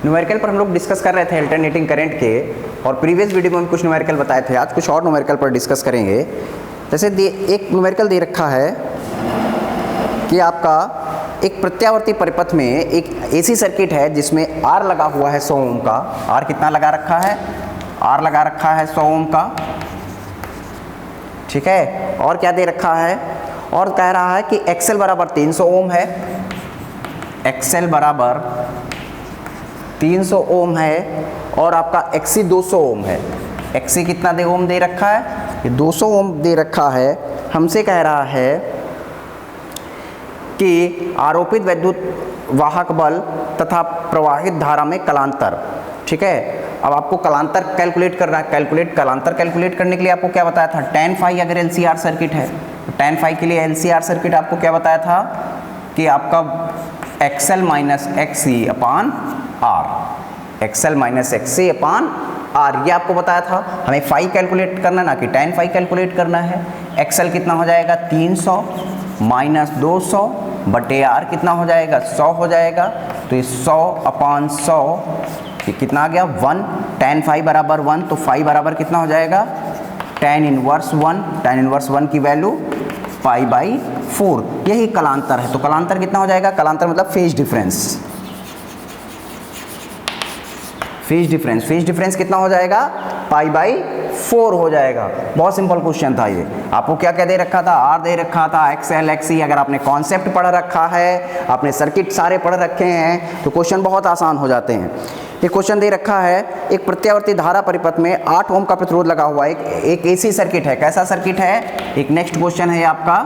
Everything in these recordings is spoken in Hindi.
न्यूमेरिकल पर हम लोग डिस्कस कर रहे थे अल्टरनेटिंग करंट के, और प्रीवियस वीडियो में हम कुछ न्यूमेरिकल बताए थे। आज कुछ और न्यूमेरिकल पर डिस्कस करेंगे। जैसे एक न्यूमेरिकल दे रखा है कि आपका एक प्रत्यावर्ती परिपथ में एक एसी सर्किट है जिसमें आर लगा हुआ है 100 ओम का। आर कितना लगा रखा है? आर लगा रखा है 100 ओम का, ठीक है। और क्या दे रखा है? और कह रहा है कि एक्सएल बराबर 300 ओम है, एक्सएल बराबर 300 ओम है, और आपका एक्सी 200 ओम है। एक्सी कितना दे ओम दे रखा है? ये 200 ओम दे रखा है। हमसे कह रहा है कि आरोपित वैद्युत वाहक बल तथा प्रवाहित धारा में कलांतर, ठीक है। अब आपको कलांतर कैलकुलेट करना है। कलांतर कैलकुलेट करने के लिए आपको क्या बताया था? tan फाई अगर LCR सर्किट है तो tan फाई के लिए LCR सर्किट आपको क्या बताया था कि आपका XL माइनस XC अपान R, XL माइनस XC अपान R, ये आपको बताया था। हमें फाई कैलकुलेट करना ना कि tan फाई कैलकुलेट करना है। XL कितना हो जाएगा? 300 माइनस 200 बटे R कितना हो जाएगा? 100 हो जाएगा। तो ये 100 अपान 100 ये कितना आ गया? 1। tan फाई बराबर 1, तो फाई बराबर कितना हो जाएगा? tan inverse 1। tan इनवर्स 1 की वैल्यू पाई बाई 4। यही कलांतर है। तो कलांतर कितना हो जाएगा? कलांतर मतलब फेज डिफरेंस। फेज डिफरेंस कितना हो जाएगा? पाई बाई 4 हो जाएगा। बहुत सिंपल क्वेश्चन था ये। आपको क्या क्या दे रखा था? आर दे रखा था, XL XC। अगर आपने कॉन्सेप्ट पढ़ रखा है, आपने सर्किट सारे पढ़ रखे हैं, तो क्वेश्चन बहुत आसान हो जाते हैं। ये क्वेश्चन दे रखा है एक प्रत्यावर्ती धारा परिपथ में 8 ओम का प्रतिरोध लगा हुआ है। एक एसी सर्किट है। कैसा सर्किट है? एक नेक्स्ट क्वेश्चन है आपका,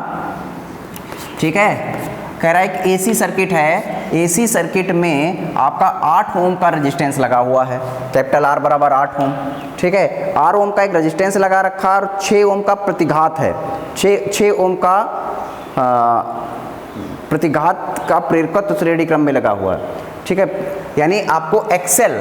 ठीक है। कह रहा है एक एसी सर्किट है। एसी सर्किट में आपका 8 ओम का रेजिस्टेंस लगा हुआ है। कैपिटल आर बराबर 8 ओम, ठीक है। 8 ओम का एक रेजिस्टेंस लगा रखा है और 6 ओम का प्रतिघात है। 6 ओम का प्रतिघात का प्रेरकत्व श्रेणी क्रम में लगा हुआ है, ठीक है। यानी आपको एक्सेल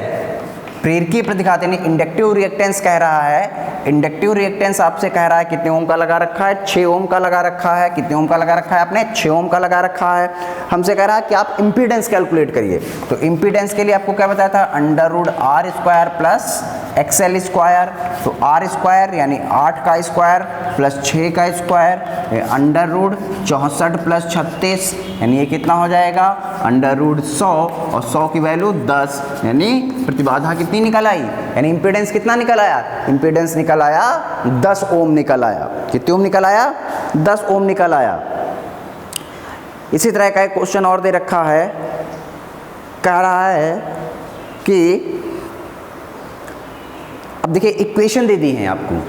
प्रेरकीय प्रतिघात यानी इंडक्टिव रिएक्टेंस कह रहा है। इंडक्टिव रिएक्टेंस आपसे कह रहा है कितने ओम का लगा रखा है? 6 ओम का लगा रखा है। कितने ओम का लगा रखा है आपने? 6 ओम का लगा रखा है। हमसे कह रहा है कि आप इम्पीडेंस कैलकुलेट करिए। तो इम्पीडेंस के लिए आपको क्या बताया था? Under root R square plus XL square. तो आर स्क्वायर यानी 8 का स्क्वायर प्लस 6 का स्क्वायर, अंडर रूट 64 प्लस 36 यानी ये कितना हो जाएगा? अंडर रूट 100, और 100 की वैल्यू 10 यानी प्रतिबाधा कितनी निकल आई? यानी इम्पीडेंस कितना निकल आया? इम्पीडेंस निकल आया 10 ओम निकल आया। कितने ओम निकल आया? 10 ओम निकल आया। इसी तरह का एक क्वेश्चन और दे रखा है। कह रहा है कि अब देखिए इक्वेशन दे दी है आपको,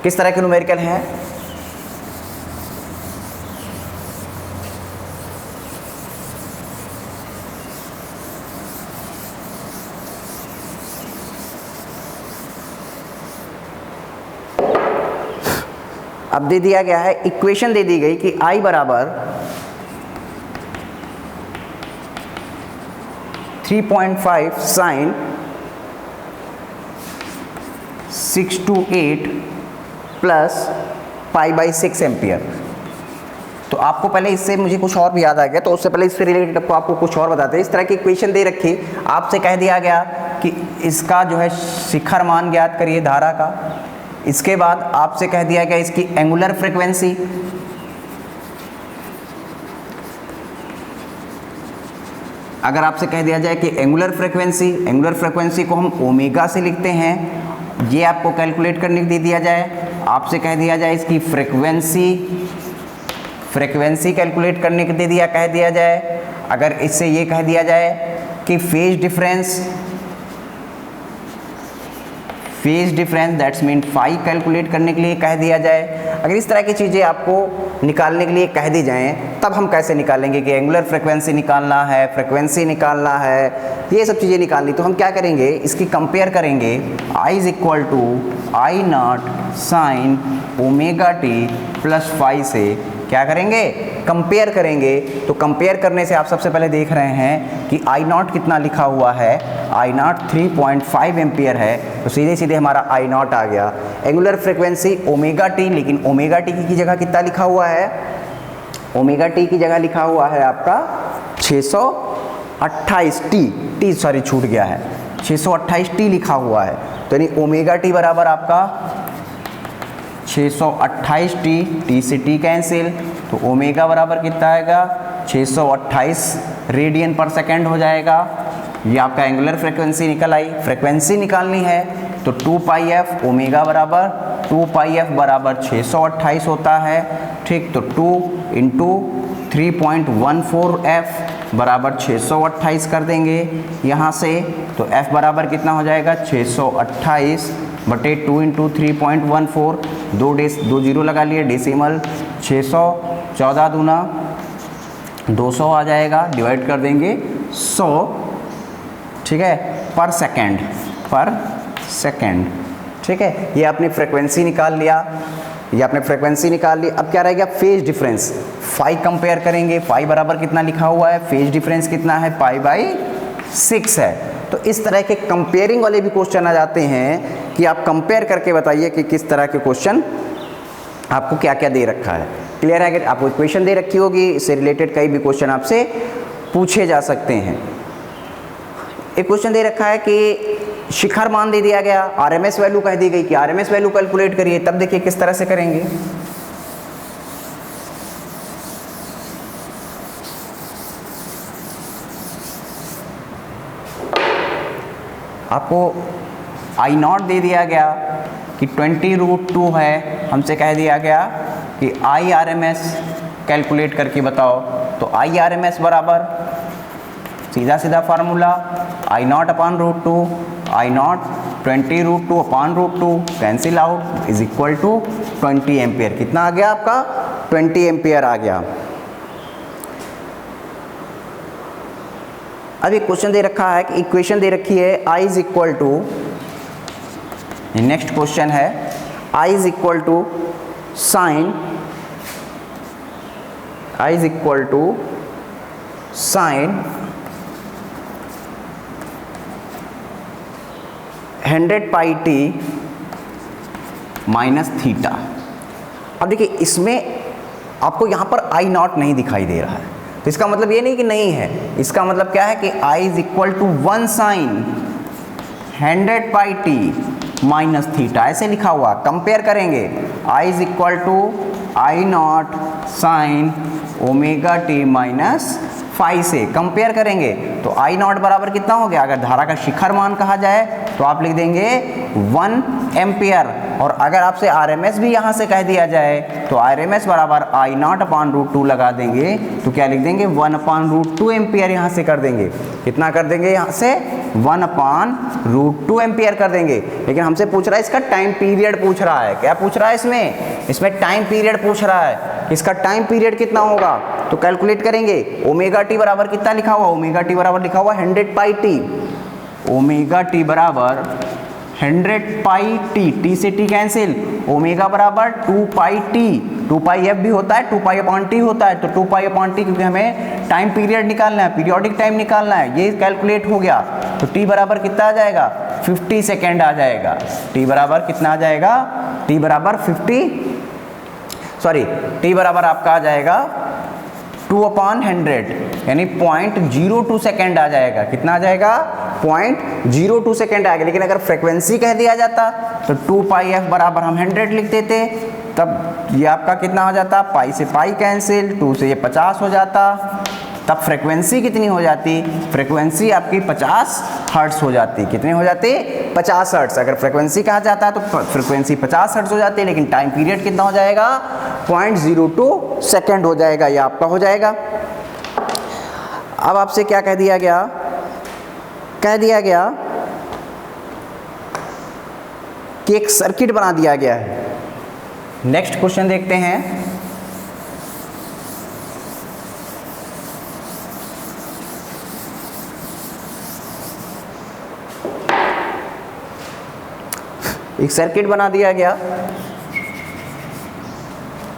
किस तरह के न्यूमेरिकल है। अब दे दिया गया है, इक्वेशन दे दी गई कि I बराबर 3.5 sine 628 plus pi by 6 ampere. तो आपको पहले इससे मुझे कुछ और भी याद आ गया, तो उससे पहले इससे रिलेटेड आपको कुछ और बताते हैं। इस तरह की इक्वेशन दे रखी, आपसे कह दिया गया कि इसका जो है शिखर मान ज्ञात करिए धारा का। इसके बाद आपसे कह दिया गया इसकी एंगुलर फ्रीक्वेंसी। अगर आपसे कह दिया जाए कि एंगुलर फ्रीक्वेंसी को हम ओमेगा से लिखते हैं, ये आपको कैलकुलेट करने दे दिया जाए। आपसे कह दिया जाए इसकी फ्रीक्वेंसी कैलकुलेट करने के कह दिया जाए। अगर इससे ये कह दिया जाए कि phase difference that's mean phi calculate करने के लिए कह दिया जाए। अगर इस तरह की चीज़ें आपको निकालने के लिए कह दी जाएं, तब हम कैसे निकालेंगे कि एंगुलर फ्रीक्वेंसी निकालना है, फ्रीक्वेंसी निकालना है, ये सब चीज़ें निकालनी। तो हम क्या करेंगे? इसकी कंपेयर करेंगे। I is equal to I naught sine omega t plus phi से क्या करेंगे? कंपेयर करेंगे। तो कंपेयर करने से आप सबसे पहले देख रहे हैं कि I नॉट कितना लिखा हुआ है? I नॉट 3.5 एम्पियर है। तो सीधे सीधे हमारा I नॉट आ गया। एंगुलर फ्रीक्वेंसी ओमेगा टी, लेकिन ओमेगा टी की जगह कितना लिखा हुआ है? ओमेगा टी की जगह लिखा हुआ है आपका 600 628 टी सॉरी छूट गया है, 628 टी लिखा हुआ है, तो यानी ओमेगा टी बराबर आपका 628 टी, टी से टी कैंसिल, तो ओमेगा बराबर कितना आएगा 628 रेडियन पर सेकेंड हो जाएगा। ये आपका एंगुलर फ्रीक्वेंसी निकल आई। फ्रीक्वेंसी निकालनी है तो 2 पाई एफ ओमेगा बराबर 2 पाई एफ बराबर 628 होता है, ठीक। तो 2 इंटू 3.14 एफ बराबर 628 कर देंगे यहाँ से, तो एफ बराबर कितना हो जाएगा 628 बटे 2 इंटू 3.14, दो जीरो लगा लिए, डेसिमल 600, 14 दूना 200 आ जाएगा, डिवाइड कर देंगे 100, ठीक है, पर सेकेंड, ठीक है। ये आपने फ्रीक्वेंसी निकाल लिया, अब क्या रह गया फेज डिफरेंस। फाई कंपेयर करेंगे, फाई बराबर कितना लिखा हुआ है, फेज डिफरेंस कितना है π/6 है। तो इस तरह के कंपेयरिंग वाले भी क्वेश्चन आ जाते हैं कि आप कंपेयर करके बताइए कि किस तरह के क्वेश्चन आपको क्या क्या दे रखा है। क्लियर है? अगर आपको इक्वेशन दे रखी होगी, इससे रिलेटेड कई भी क्वेश्चन आपसे पूछे जा सकते हैं। एक क्वेश्चन दे रखा है कि शिखर मान दे दिया गया, आरएमएस वैल्यू कह दी गई कि आरएमएस वैल्यू कैलकुलेट करिए, तब देखिए किस तरह से करेंगे। आपको I0 दे दिया गया कि 20√2 है, हमसे कह दिया गया कि IRMS कैलकुलेट करके बताओ। तो IRMS बराबर सीधा formula I0 upon √2, I0 20√2 upon √2 cancel out is equal to 20 ampere. कितना आ गया आपका 20 एम्पियर आ गया। अब एक क्वेश्चन दे रखा है कि इक्वेशन दे रखी है I is equal to, next question है I is equal to sine, I is equal to sine 100 pi t minus theta. अब देखिए इसमें आपको यहाँ पर I0 नहीं दिखाई दे रहा है, तो इसका मतलब ये नहीं कि नहीं है, इसका मतलब क्या है कि I is equal to 1 sine 100 pi t minus theta, ऐसे लिखा हुआ। कंपेयर करेंगे I is equal to I0 sine omega t minus phi से कंपेयर करेंगे तो I0 बराबर कितना हो गया। अगर धारा का शिखर मान कहा जाए तो आप लिख देंगे 1 एम्पियर, और अगर आपसे RMS भी यहाँ से कह दिया जाए तो RMS बराबर I0 अपान √2 लगा देंगे, तो क्या लिख देंगे 1 अपान √2 एम्पियर यहाँ से कर देंगे। कितना कर देंगे यहाँ से 1 अपान √2 एम्पियर कर देंगे। लेकिन हमसे पूछ रहा है इसका टाइम पीरियड पूछ रहा है। क्या पूछ रहा है इसमें टाइम पीरियड पूछ रहा है। इसका टाइम पीरियड कितना होगा तो कैलकुलेट करेंगे। ओमेगा टी बराबर कितना लिखा हुआ, ओमेगा टी बराबर लिखा हुआ 100 पाई टी, ओमेगा टी बराबर 100 पाई टी, टी से टी कैंसिल, ओमेगा बराबर 2 पाई टी, 2 पाई एफ भी होता है, 2 पाई अपॉन टी होता है, तो 2 पाई अपॉन टी, क्योंकि हमें टाइम पीरियड निकालना है, पीरियोडिक टाइम निकालना है, ये कैलकुलेट हो गया। तो टी बराबर कितना आ जाएगा 50 सेकेंड आ जाएगा। टी बराबर कितना आ जाएगा, टी बराबर 50 बराबर आपका आ जाएगा 2/100 यानी 0.02 सेकेंड आ जाएगा। कितना आ जाएगा 0.02 सेकेंड आएगा। लेकिन अगर फ्रीक्वेंसी कह दिया जाता तो 2 पाई एफ बराबर हम 100 लिख देते, तब ये आपका कितना हो जाता, पाई से पाई कैंसिल, 2 से ये 50 हो जाता, तब फ्रीक्वेंसी कितनी हो जाती, फ्रीक्वेंसी आपकी 50 हर्ट्ज हो जाती। कितनी हो जाती 50 हर्ट्ज। अगर फ्रीक्वेंसी कहा जाता है तो फ्रीक्वेंसी 50 हर्ट्ज हो जाती है, लेकिन टाइम पीरियड कितना हो जाएगा 0.02 सेकेंड हो जाएगा, ये आपका हो जाएगा। अब आपसे क्या कह दिया गया, कह दिया गया कि एक सर्किट बना दिया गया है। नेक्स्ट क्वेश्चन देखते हैं। एक सर्किट बना दिया गया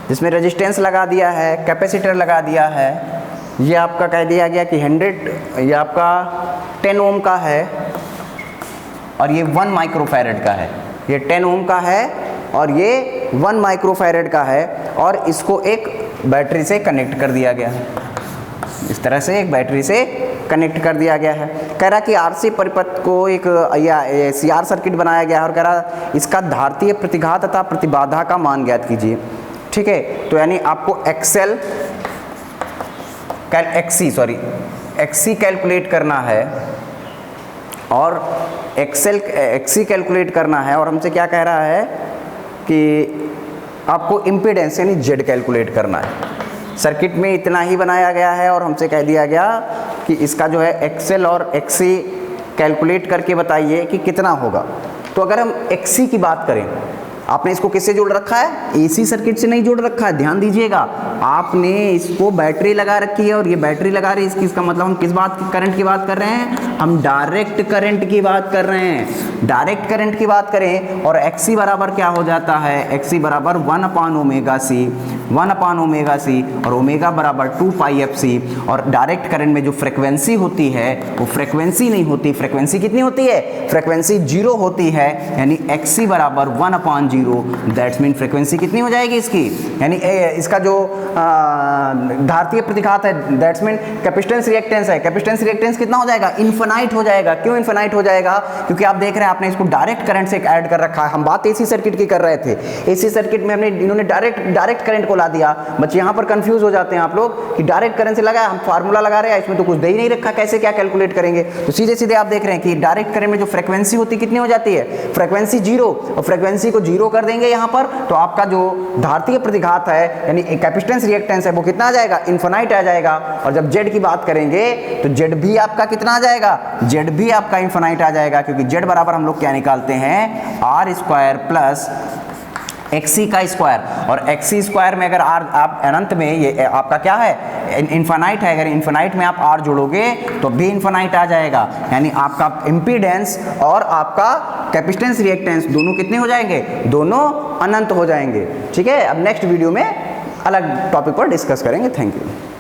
जिसमें रेजिस्टेंस लगा दिया है, कैपेसिटर लगा दिया है। ये आपका कह दिया गया कि 100, ये आपका 10 ओम का है और ये 1 माइक्रोफैरेड का है। ये 10 ओम का है और ये 1 माइक्रोफैरेड का है, और इसको एक बैटरी से कनेक्ट कर दिया गया है। इस तरह से एक बैटरी से कनेक्ट कर दिया गया है। कह रहा कि आरसी परिपथ को एक या सीआर सर्किट बनाया गया है और कह रहा इसका धारतीय प्रतिघात तथा प्रतिबाधा का मान ज्ञात कीजिए। ठीक है, तो यानी आपको एक्सी कैलकुलेट करना है और एक्सी कैलकुलेट करना है, और हमसे क्या कह रहा है कि आपको इम्पीडेंस यानी जेड कैलकुलेट करना है। सर्किट में इतना ही बनाया गया है और हमसे कह दिया गया कि इसका जो है एक्सेल और एक्सी कैलकुलेट करके बताइए कि कितना होगा। तो अगर हम एक्सी की बात करें, आपने इसको किससे जोड़ रखा है? एसी सर्किट से नहीं जोड़ रखा है, ध्यान दीजिएगा। आपने इसको बैटरी लगा रखी है और ये बैटरी लगा रही है, इसका मतलब हम किस बात की करंट की बात कर रहे हैं? हम डायरेक्ट करंट की बात कर रहे हैं। डायरेक्ट करंट की बात करें और एक्सी बराबर क्या हो जाता है? एक्सी बराबर 1/ओमेगा सी और ओमेगा बराबर 2πfc। और डायरेक्ट करंट में जो फ्रिक्वेंसी होती है वो फ्रिक्वेंसी नहीं होती, फ्रिक्वेंसी कितनी होती है? फ्रिक्वेंसी 0 होती है, यानी एक्सी बराबर 1/0। दैट्स मीन फ्रिक्वेंसी कितनी हो जाएगी इसकी? यानी इसका जो धारतीय प्रतिघात है, दैट्स मीन कैपेसिटेंस रिएक्टेंस है, कैपेसिटेंस रिएक्टेंस कितना हो जाएगा? इनफिनाइट हो जाएगा। क्यों इनफिनाइट हो जाएगा? क्योंकि आप देख रहे हैं आपने इसको डायरेक्ट करंट से ऐड कर रखा है। हम बात एसी सर्किट की कर रहे थे, एसी सर्किट में हमने इन्होंने डायरेक्ट करंट को ला दिया। बच्चे यहाँ पर कंफ्यूज हो जाते हैं आप लोग कि डायरेक्ट करंट से लगा, हम फार्मूला लगा रहे हैं, इसमें तो कुछ दे ही नहीं रखा, कैसे क्या कैलकुलेट करेंगे? तो सीधे सीधे आप देख रहे हैं कि डायरेक्ट करंट में जो फ्रिक्वेंसी होती कितनी हो जाती है? फ्रिक्वेंसी 0, और फ्रिक्वेंसी को 0 कर देंगे यहाँ पर, तो आपका जो धारतीय प्रतिघात है यानी कैपेसिटेंस रिएक्टेंस है वो कितना आ जाएगा? इनफिनाइट आ जाएगा। और जब जेड की बात करेंगे तो जेड भी आपका कितना आ जाएगा? जेड भी आपका इनफिनाइट आ जाएगा, क्योंकि जेड बराबर हम लोग क्या निकालते हैं? आर स्क्वायर प्लस एक्सी का स्क्वायर। और एक्सी स्क्वायर में अगर आर आप अनंत में ये आपका क्या है? इनफिनाइट है, अगर इनफिनाइट में आप आर जोड़ोगे तो भी इनफिनाइट आ जाएगा, यानी आपका इम्पीडेंस और आपका कैपेसिटेंस रिएक्टेंस दोनों कितने हो जाएंगे? दोनों अनंत हो जाएंगे। ठीक है, अब नेक्स्ट वीडियो में अलग टॉपिक पर डिस्कस करेंगे। Thank you.